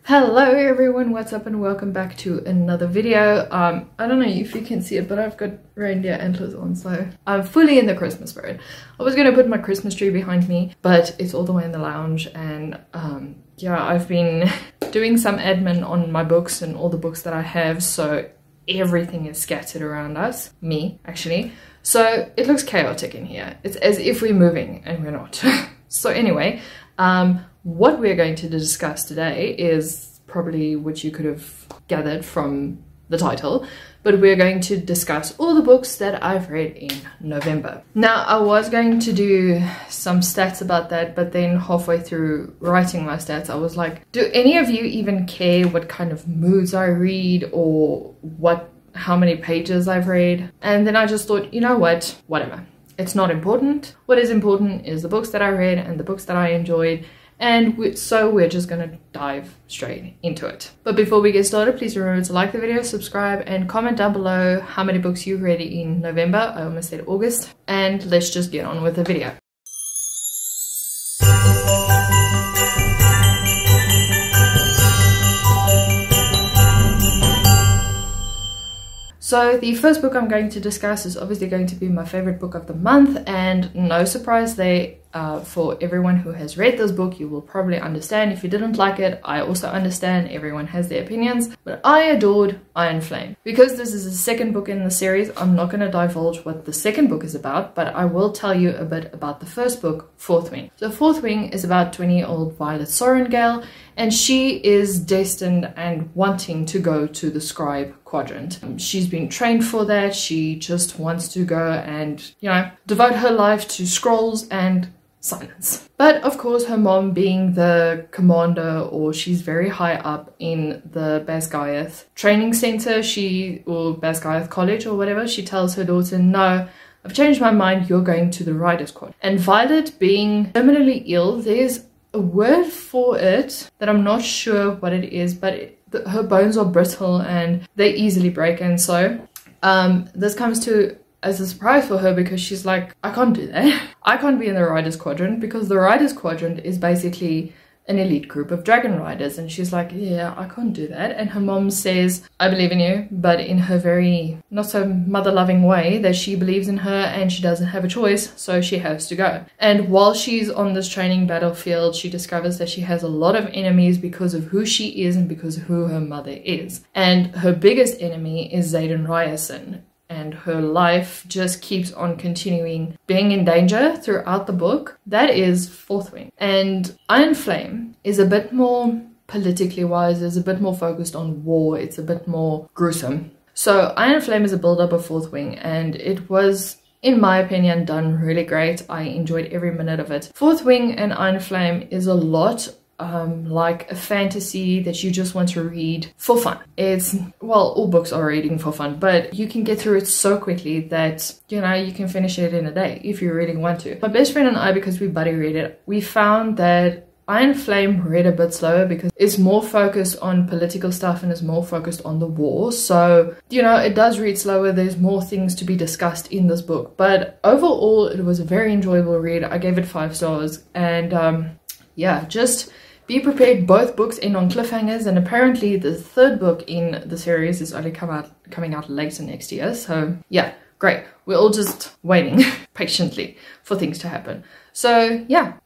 Hello everyone, what's up and welcome back to another video. I don't know if you can see it, but I've got reindeer antlers on, so I'm fully in the Christmas spirit. I was gonna put my Christmas tree behind me, but it's all the way in the lounge, and yeah, I've been doing some admin on my books and all the books that I have, so everything is scattered around us. Me, actually. So it looks chaotic in here. It's as if we're moving and we're not. So anyway, what we're going to discuss today is probably what you could have gathered from the title, but we're going to discuss all the books that I've read in November. Now, I was going to do some stats about that, but then halfway through writing my stats, I was like, do any of you even care what kind of moods I read or how many pages I've read? And then I just thought, you know what, whatever. It's not important. What is important is the books that I read and the books that I enjoyed. And so we're just gonna dive straight into it. But before we get started, please remember to like the video, subscribe, and comment down below how many books you've read in November. I almost said August. And let's just get on with the video. So the first book I'm going to discuss is obviously going to be my favorite book of the month, and no surprise there, for everyone who has read this book, you will probably understand. If you didn't like it, I also understand. Everyone has their opinions, but I adored Iron Flame. Because this is the second book in the series, I'm not going to divulge what the second book is about, but I will tell you a bit about the first book, Fourth Wing. So Fourth Wing is about 20-year-old Violet Sorrengail, and she is destined and wanting to go to the Scribe Quadrant. She's been trained for that. She just wants to go and, you know, devote her life to scrolls and silence. But of course, her mom, being the commander, or she's very high up in the Basgiath training center, or Basgiath College or whatever, she tells her daughter, no, I've changed my mind, you're going to the Riders Quadrant. And Violet, being terminally ill, there's a word for it that I'm not sure what it is, but her bones are brittle and they easily break, and so this comes to as a surprise for her, because she's like, I can't do that. I can't be in the Riders Quadrant, because the Riders Quadrant is basically an elite group of dragon riders, and she's like, yeah, I can't do that. And her mom says, I believe in you, but in her very not so mother-loving way, that she believes in her and she doesn't have a choice, so she has to go. And while she's on this training battlefield, she discovers that she has a lot of enemies because of who she is and because of who her mother is. And her biggest enemy is Xaden Ryerson. And her life just keeps on continuing being in danger throughout the book. That is Fourth Wing. And Iron Flame is a bit more politically wise, is a bit more focused on war, it's a bit more gruesome. So Iron Flame is a build-up of Fourth Wing, and it was, in my opinion, done really great. I enjoyed every minute of it. Fourth Wing and Iron Flame is a lot like a fantasy that you just want to read for fun. It's, well, all books are reading for fun, but you can get through it so quickly that, you know, you can finish it in a day if you really want to. My best friend and I, because we buddy read it, we found that Iron Flame read a bit slower because it's more focused on political stuff and is more focused on the war. So, you know, it does read slower. There's more things to be discussed in this book. But overall, it was a very enjoyable read. I gave it 5 stars. And yeah, just be prepared. Both books end on cliffhangers, and apparently the third book in the series is only coming out later next year. So yeah, great. We're all just waiting patiently for things to happen. So yeah,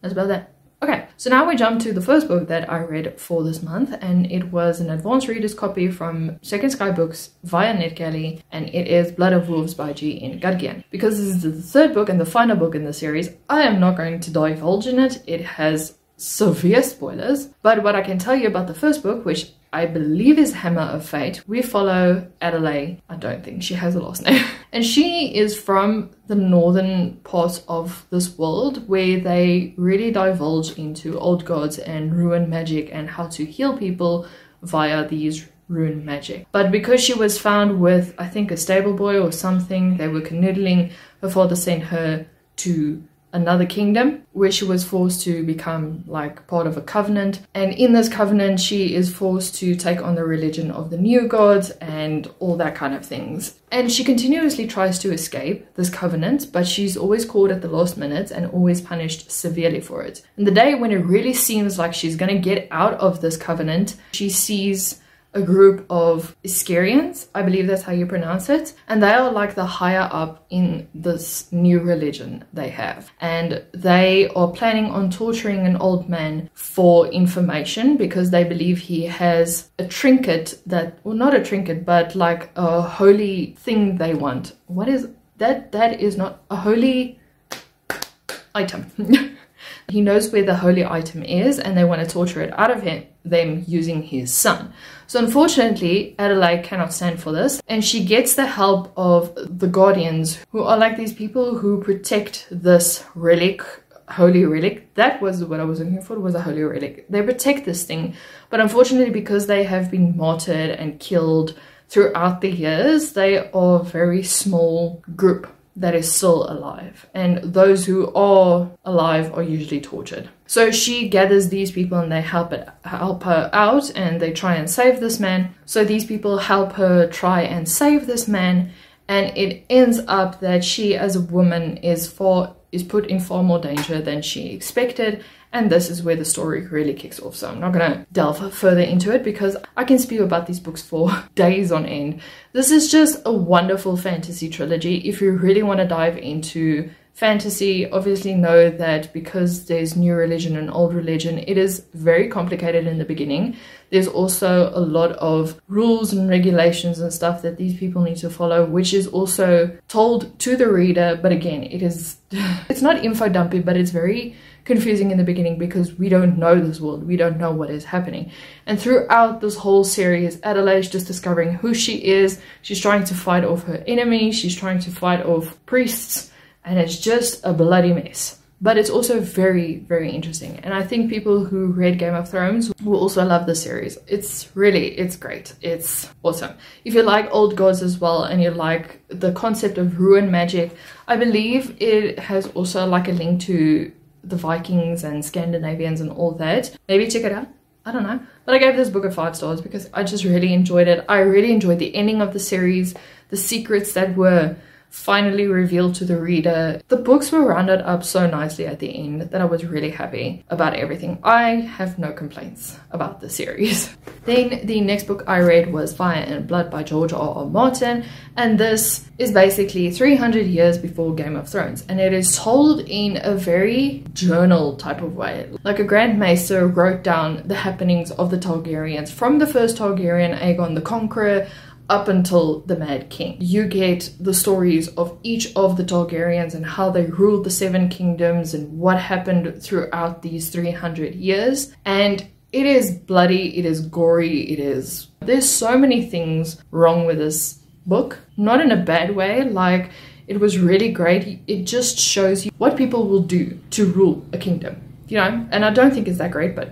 that's about that. Okay, so now we jump to the first book that I read for this month, and it was an advanced reader's copy from Second Sky Books via NetGalley, and it is Blood of Wolves by G.N. Gudgian. Because this is the third book and the final book in the series, I am not going to divulge in it. It has severe spoilers, but what I can tell you about the first book, which I believe is Hammer of Fate, we follow Adelaide. I don't think she has a last name. And she is from the northern part of this world, where they really divulge into old gods and rune magic and how to heal people via these rune magic. But because she was found with, I think, a stable boy or something, they were canoodling, her father sent her to another kingdom where she was forced to become like part of a covenant. And in this covenant, she is forced to take on the religion of the new gods and all that kind of things. And she continuously tries to escape this covenant, but she's always caught at the last minute and always punished severely for it. And the day when it really seems like she's going to get out of this covenant, she sees a group of Iskarians, I believe that's how you pronounce it, and they are like the higher up in this new religion they have, and they are planning on torturing an old man for information because they believe he has a trinket that, well, not a trinket, but like a holy thing they want. What is that? That is not a holy item. He knows where the holy item is, and they want to torture it out of them using his son. So unfortunately, Adelaide cannot stand for this, and she gets the help of the Guardians, who are like these people who protect this relic, holy relic. That was what I was looking for, was a holy relic. They protect this thing, but unfortunately, because they have been martyred and killed throughout the years, they are a very small group that is still alive, and those who are alive are usually tortured. So she gathers these people and they help her out, and they try and save this man. So these people help her try and save this man, and it ends up that she as a woman is put in far more danger than she expected. And this is where the story really kicks off. So I'm not going to delve further into it because I can speak about these books for days on end. This is just a wonderful fantasy trilogy. If you really want to dive into fantasy, obviously know that because there's new religion and old religion, it is very complicated in the beginning. There's also a lot of rules and regulations and stuff that these people need to follow, which is also told to the reader. But again, it's not info dumpy, but it's very confusing in the beginning because we don't know this world, we don't know what is happening. And throughout this whole series, Adelaide's just discovering who she is. She's trying to fight off her enemies, she's trying to fight off priests, and it's just a bloody mess. But it's also very, very interesting, and I think people who read Game of Thrones will also love this series. It's great, it's awesome. If you like old gods as well, and you like the concept of ruin magic, I believe it has also like a link to the Vikings and Scandinavians and all that. Maybe check it out, I don't know. But I gave this book a 5 stars because I just really enjoyed it. I really enjoyed the ending of the series, the secrets that were finally revealed to the reader. The books were rounded up so nicely at the end that I was really happy about everything. I have no complaints about the series. Then the next book I read was Fire and Blood by George R.R. Martin, and this is basically 300 years before Game of Thrones, and it is told in a very journal type of way. Like a Grand Maester wrote down the happenings of the Targaryens from the first Targaryen, Aegon the Conqueror, up until the Mad King. You get the stories of each of the Targaryens and how they ruled the 7 kingdoms and what happened throughout these 300 years. And it is bloody, it is gory, there's so many things wrong with this book. Not in a bad way, like it was really great. It just shows you what people will do to rule a kingdom, you know? And I don't think it's that great, but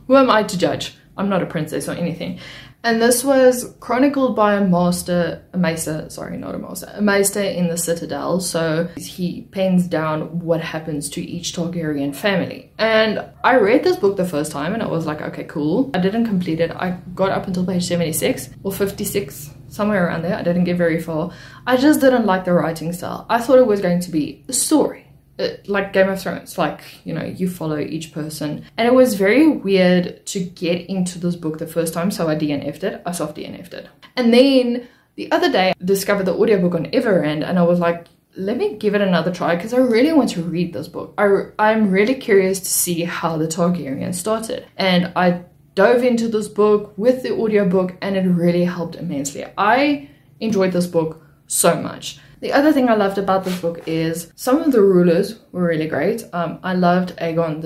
who am I to judge? I'm not a princess or anything. And this was chronicled by a maester in the Citadel. So he pens down what happens to each Targaryen family. And I read this book the first time and I was like, okay, cool. I didn't complete it. I got up until page 76 or 56, somewhere around there. I didn't get very far. I just didn't like the writing style. I thought it was going to be a story. Like Game of Thrones, like, you know, you follow each person. And it was very weird to get into this book the first time, so I DNF'd it. I soft DNF'd it. And then the other day, I discovered the audiobook on Everend, and I was like, let me give it another try because I really want to read this book. I'm really curious to see how the Targaryens started. And I dove into this book with the audiobook, and it really helped immensely. I enjoyed this book so much. The other thing I loved about this book is some of the rulers were really great. I loved Aegon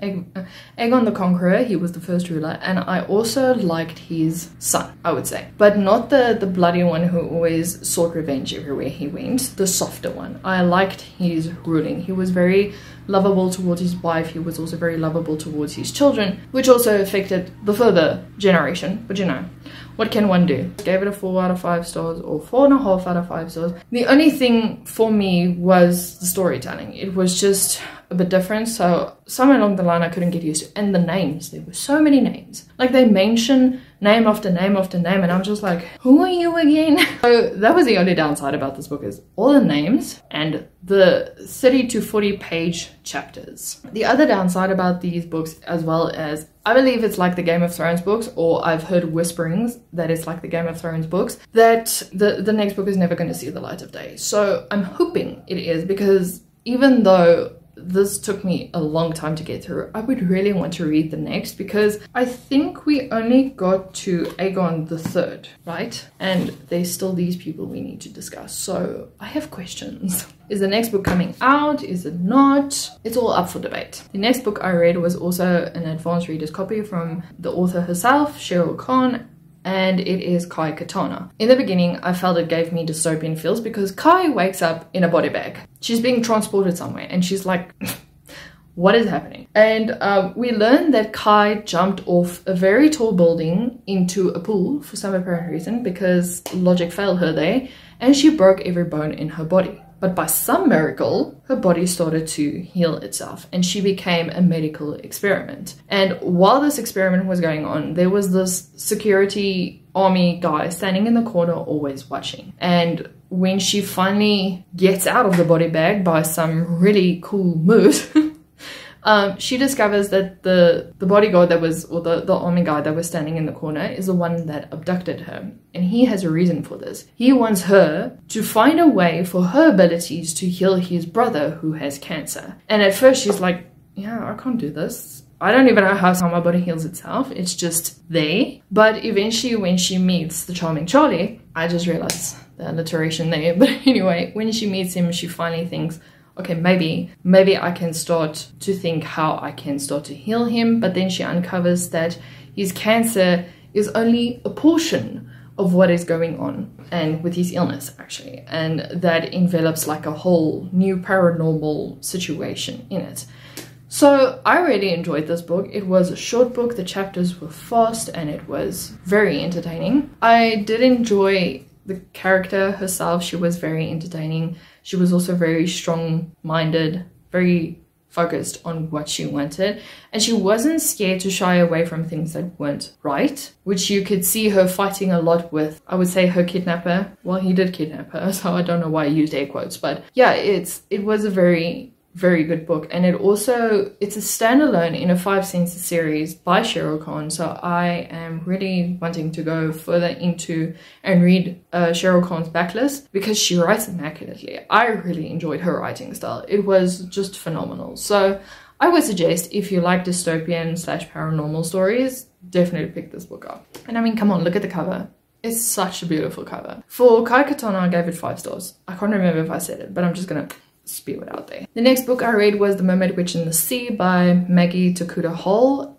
Aegon the Conqueror. He was the first ruler, and I also liked his son, I would say, but not the bloody one who always sought revenge everywhere he went, the softer one. I liked his ruling. He was very lovable towards his wife. He was also very lovable towards his children, which also affected the further generation. But you know, what can one do? Gave it a 4 out of 5 stars, or 4.5 out of 5 stars. The only thing for me was the storytelling. It was just a bit different, so somewhere along the line I couldn't get used to. And the names, there were so many names. Like, they mention name after name after name, and I'm just like, who are you again? So that was the only downside about this book, is all the names and the 30 to 40 page chapters. The other downside about these books, as well as, I believe it's like the Game of Thrones books, or I've heard whisperings that it's like the Game of Thrones books, that the next book is never going to see the light of day. So I'm hoping it is, because even though this took me a long time to get through, I would really want to read the next, because I think we only got to Aegon the Third, right? And there's still these people we need to discuss. So I have questions. Is the next book coming out? Is it not? It's all up for debate. The next book I read was also an advanced reader's copy from the author herself, Cheryl Khan, and it is Kai Katana. In the beginning, I felt it gave me dystopian feels, because Kai wakes up in a body bag. She's being transported somewhere, and she's like, what is happening? And we learned that Kai jumped off a very tall building into a pool for some apparent reason, because logic failed her there, and she broke every bone in her body. But by some miracle, her body started to heal itself, and she became a medical experiment. And while this experiment was going on, there was this security army guy standing in the corner, always watching. And when she finally gets out of the body bag by some really cool moves, she discovers that the bodyguard that was, or the army guy that was standing in the corner, is the one that abducted her. And he has a reason for this. He wants her to find a way for her abilities to heal his brother who has cancer. And at first she's like, yeah, I can't do this. I don't even know how my body heals itself. It's just there. But eventually when she meets the charming Charlie, I just realized the alliteration there. But anyway, when she meets him, she finally thinks, okay, maybe I can start to think how I can start to heal him. But then she uncovers that his cancer is only a portion of what is going on, and with his illness actually, and that envelops like a whole new paranormal situation in it. So I really enjoyed this book. It was a short book, the chapters were fast, and it was very entertaining. I did enjoy the character herself. She was very entertaining. She was also very strong-minded, very focused on what she wanted, and she wasn't scared to shy away from things that weren't right, which you could see her fighting a lot with, I would say, her kidnapper. Well, he did kidnap her, so I don't know why I used air quotes, but yeah, it was a very good book. And it's a standalone in a 5 senses series by Cheryl Khan, so I am really wanting to go further into and read Cheryl Khan's backlist, because she writes immaculately. I really enjoyed her writing style. It was just phenomenal. So I would suggest, if you like dystopian / paranormal stories, definitely pick this book up. And I mean, come on, look at the cover. It's such a beautiful cover. For Kai Katana, I gave it 5 stars. I can't remember if I said it, but I'm just gonna spew it out there. The next book I read was The Mermaid Witch in the Sea by Maggie Tokuda Hall.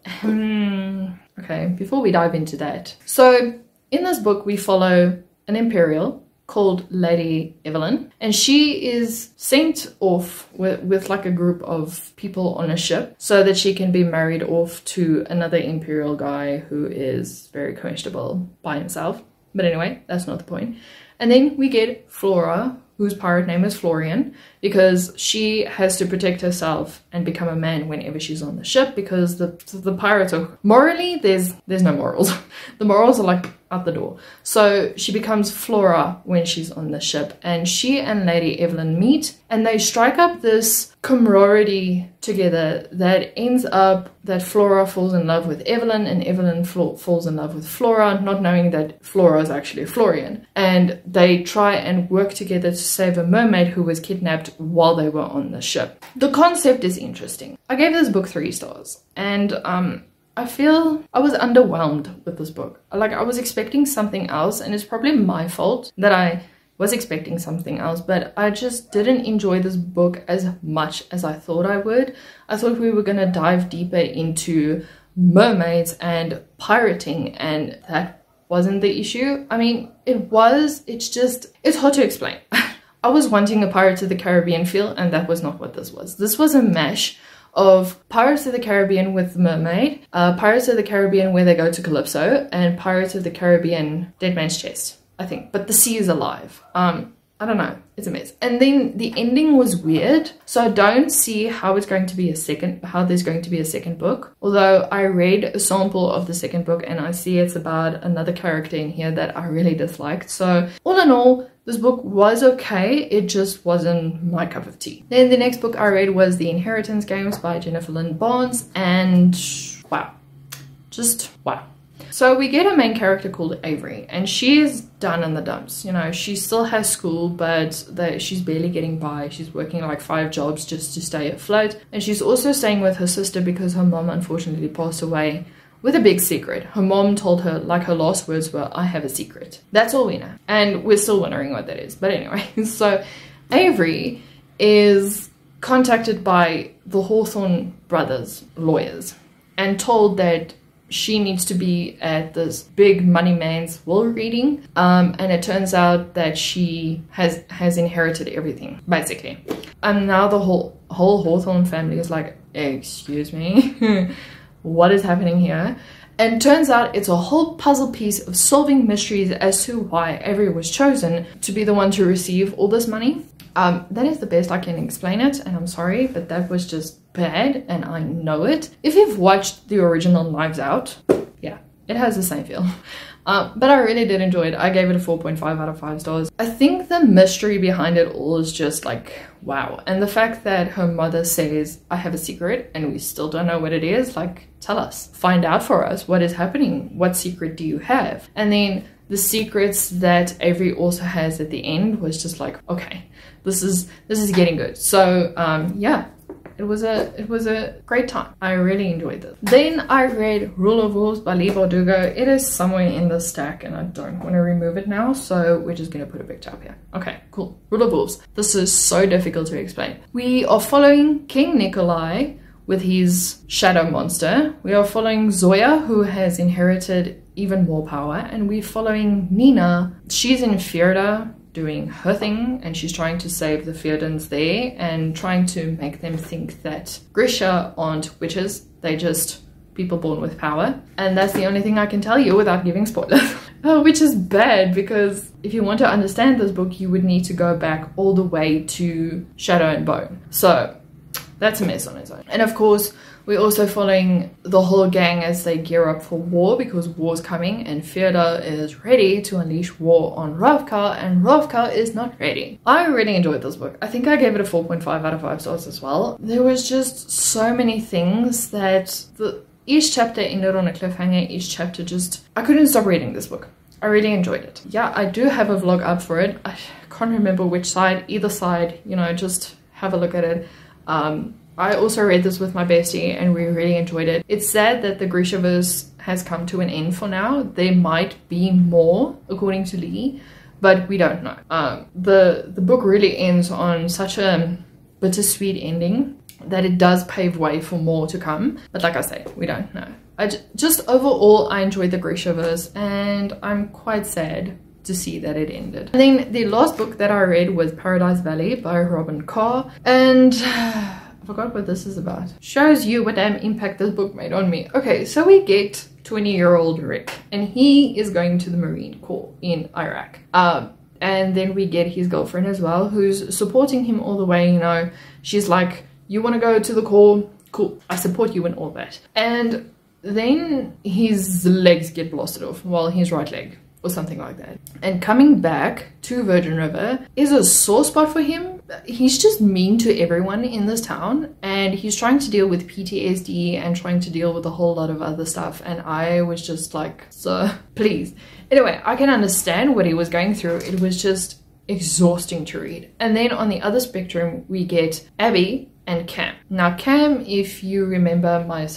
Okay, before we dive into that. So in this book, we follow an Imperial called Lady Evelyn, and she is sent off with like a group of people on a ship so that she can be married off to another Imperial guy who is very questionable by himself. But anyway, that's not the point. And then we get Flora, whose pirate name is Florian, because she has to protect herself and become a man whenever she's on the ship, because the pirates are morally, there's no morals. The morals are like out the door. So she becomes Flora when she's on the ship, and she and Lady Evelyn meet, and they strike up this camaraderie together that ends up that Flora falls in love with Evelyn, and Evelyn falls in love with Flora, not knowing that Flora is actually Florian. And they try and work together to save a mermaid who was kidnapped while they were on the ship. The concept is interesting. I gave this book 3 stars, and I feel I was underwhelmed with this book. Like, I was expecting something else, and it's probably my fault that I was expecting something else, but I just didn't enjoy this book as much as I thought I would. I thought we were going to dive deeper into mermaids and pirating, and that wasn't the issue. I mean, it was, it's hard to explain. I was wanting a Pirates of the Caribbean feel, and that was not what this was. This was a mash of Pirates of the Caribbean with the mermaid, Pirates of the Caribbean where they go to Calypso, and Pirates of the Caribbean Dead Man's Chest, I think. But the sea is alive. I don't know. It's a mess. And then the ending was weird. So I don't see how there's going to be a second book. Although I read a sample of the second book and I see it's about another character in here that I really disliked. So all in all, this book was okay. It just wasn't my cup of tea. Then the next book I read was The Inheritance Games by Jennifer Lynn Barnes. And wow. Just wow. So we get a main character called Avery, and she is down in the dumps. You know, she still has school, but she's barely getting by. She's working like 5 jobs just to stay afloat. And she's also staying with her sister because her mom unfortunately passed away with a big secret. Her mom told her, like, her last words were, "I have a secret." That's all we know. And we're still wondering what that is. But anyway, so Avery is contacted by the Hawthorne brothers' lawyers and told that she needs to be at this big money man's will reading, and it turns out that she has inherited everything, basically. And now the whole Hawthorne family is like, excuse me, what is happening here? And turns out it's a whole puzzle piece of solving mysteries as to why Avery was chosen to be the one to receive all this money. That is the best I can explain it, and I'm sorry, but that was just bad, and I know it. If you've watched the original Knives Out, yeah, it has the same feel. But I really did enjoy it. I gave it a 4.5 out of 5 stars. I think the mystery behind it all is just like, wow. And the fact that her mother says, "I have a secret," and we still don't know what it is, like, tell us. Find out for us what is happening. What secret do you have? And then the secrets that Avery also has at the end was just like, okay, this is getting good. So yeah, it was a great time. I really enjoyed this. Then I read Rule of Wolves by Leigh Bardugo. It is somewhere in the stack and I don't want to remove it now, so we're just going to put a picture up here. Okay, cool. Rule of Wolves. This is so difficult to explain. We are following King Nikolai with his shadow monster. We are following Zoya, who has inherited even more power, and we're following Nina. She's in Fjerda doing her thing, and she's trying to save the Fjerdans there and trying to make them think that Grisha aren't witches, they just people born with power. And that's the only thing I can tell you without giving spoilers. Which is bad, because if you want to understand this book, you would need to go back all the way to Shadow and Bone. So that's a mess on its own. And of course, we're also following the whole gang as they gear up for war, because war's coming and Fjerda is ready to unleash war on Ravka, and Ravka is not ready. I really enjoyed this book. I think I gave it a 4.5 out of 5 stars as well. There was just so many things that each chapter ended on a cliffhanger. Each chapter just, I couldn't stop reading this book. I really enjoyed it. Yeah, I do have a vlog up for it. I can't remember which side, either side, you know, just have a look at it. I also read this with my bestie and we really enjoyed it. It's sad that the Grishaverse has come to an end for now. There might be more, according to Leigh, but we don't know. The book really ends on such a bittersweet ending that it does pave way for more to come. But like I say, we don't know. Just overall, I enjoyed the Grishaverse and I'm quite sad to see that it ended. And then the last book that I read was Paradise Valley by Robin Carr, and I forgot what this is about. Shows you what damn impact this book made on me. Okay, so we get 20-year-old Rick, and he is going to the Marine Corps in Iraq. And then we get his girlfriend as well, who's supporting him all the way, you know. She's like, you want to go to the Corps? Cool, I support you in all that. And then his legs get blasted off, well, his right leg, or something like that. And coming back to Virgin River is a sore spot for him. He's just mean to everyone in this town, and he's trying to deal with PTSD and trying to deal with a whole lot of other stuff, and I was just like, sir, please. Anyway, I can understand what he was going through. It was just exhausting to read. And then on the other spectrum, we get Abby and Cam. Now Cam, if you remember my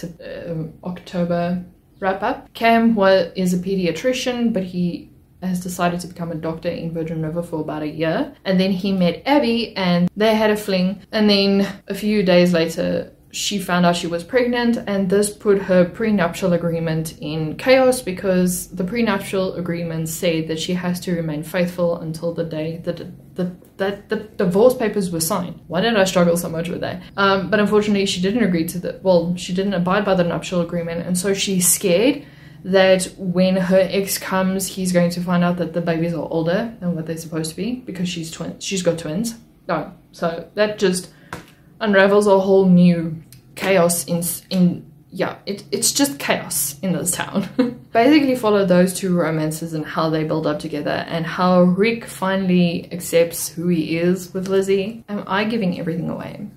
October wrap up, Cam is a pediatrician, but he has decided to become a doctor in Virgin River for about a year. And then he met Abby and they had a fling. And then a few days later, she found out she was pregnant, and this put her prenuptial agreement in chaos because the prenuptial agreement said that she has to remain faithful until the day that the divorce papers were signed. Why did I struggle so much with that? But unfortunately, she didn't agree to she didn't abide by the nuptial agreement, and so she's scared that when her ex comes, he's going to find out that the babies are older than what they're supposed to be because she's got twins. No, so that just unravels a whole new chaos it's just chaos in this town. Basically follow those two romances and how they build up together and how Rick finally accepts who he is with Lizzie. Am I giving everything away?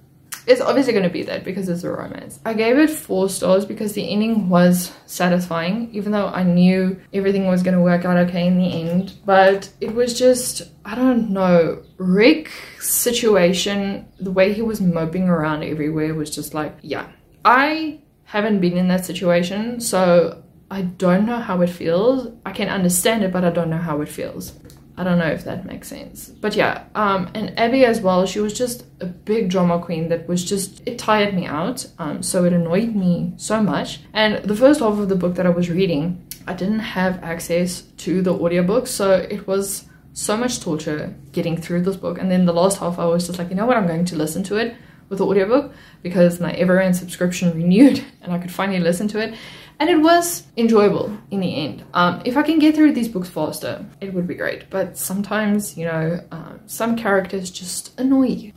It's obviously going to be that because it's a romance. I gave it 4 stars because the ending was satisfying, even though I knew everything was going to work out okay in the end. But it was just, I don't know, Rick's situation, the way he was moping around everywhere was just like, yeah. I haven't been in that situation, so I don't know how it feels. I can understand it, but I don't know how it feels. I don't know if that makes sense. But yeah, and Abby as well, she was just a big drama queen that was just, it tired me out. So it annoyed me so much. And the first half of the book that I was reading, I didn't have access to the audiobook, so it was so much torture getting through this book. And then the last half I was just like, you know what, I'm going to listen to it with the audiobook because my Everend subscription renewed and I could finally listen to it. And it was enjoyable in the end. If I can get through these books faster, it would be great. But sometimes, you know, some characters just annoy you.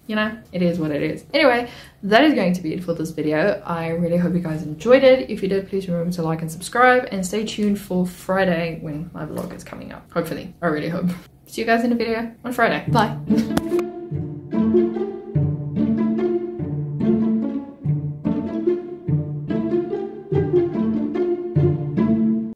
You know, it is what it is. Anyway, that is going to be it for this video. I really hope you guys enjoyed it. If you did, please remember to like and subscribe. And stay tuned for Friday when my vlog is coming up. Hopefully. I really hope. See you guys in the video on Friday. Bye.